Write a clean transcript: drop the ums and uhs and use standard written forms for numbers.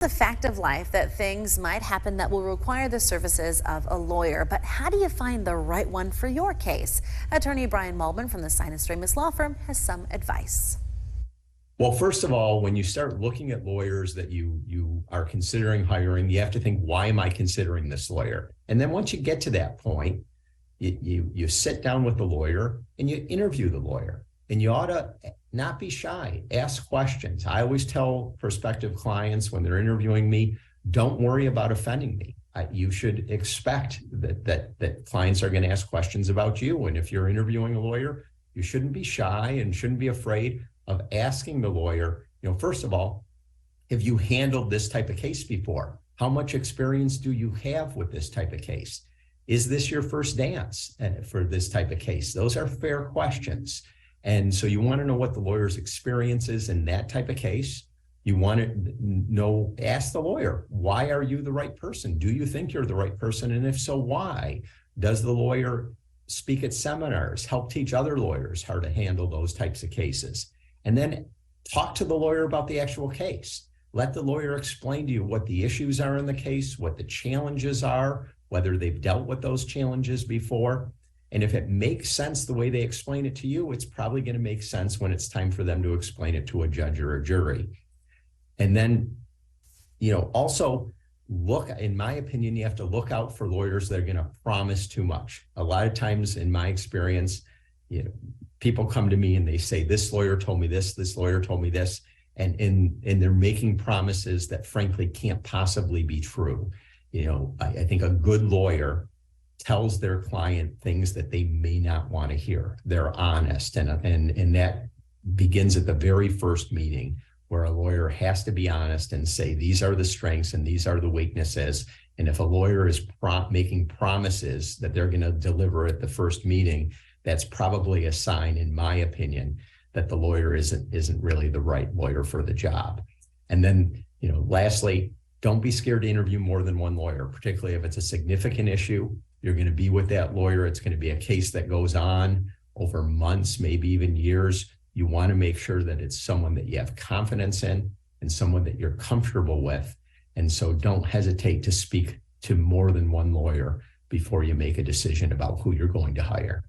The fact of life that things might happen that will require the services of a lawyer, but how do you find the right one for your case? Attorney Bryan Waldman from the Sinus Ramus Law Firm has some advice. Well, first of all, when you start looking at lawyers that you are considering hiring, you have to think, why am I considering this lawyer? And then once you get to that point, you sit down with the lawyer and you interview the lawyer. And you ought to not be shy, ask questions. I always tell prospective clients when they're interviewing me, don't worry about offending me. You should expect that clients are going to ask questions about you. And if you're interviewing a lawyer, you shouldn't be shy and shouldn't be afraid of asking the lawyer, first of all, have you handled this type of case before? How much experience do you have with this type of case? Is this your first dance for this type of case? Those are fair questions. And so you want to know what the lawyer's experience is in that type of case. You want to ask the lawyer, why are you the right person? Do you think you're the right person? And if so, why? Does the lawyer speak at seminars, help teach other lawyers how to handle those types of cases? And then talk to the lawyer about the actual case. Let the lawyer explain to you what the issues are in the case, what the challenges are, whether they've dealt with those challenges before. And if it makes sense the way they explain it to you, it's probably going to make sense when it's time for them to explain it to a judge or a jury. And then, also look, in my opinion, you have to look out for lawyers that are going to promise too much. A lot of times in my experience, people come to me and they say, this lawyer told me this lawyer told me this, and they're making promises that frankly can't possibly be true. I think a good lawyer tells their client things that they may not want to hear. They're honest, and that begins at the very first meeting, where a lawyer has to be honest and say, these are the strengths and these are the weaknesses. And if a lawyer is making promises that they're going to deliver at the first meeting, that's probably a sign, in my opinion, that the lawyer isn't really the right lawyer for the job. And then, lastly, don't be scared to interview more than one lawyer, particularly if it's a significant issue. You're going to be with that lawyer. It's going to be a case that goes on over months, maybe even years. You want to make sure that it's someone that you have confidence in and someone that you're comfortable with. And so don't hesitate to speak to more than one lawyer before you make a decision about who you're going to hire.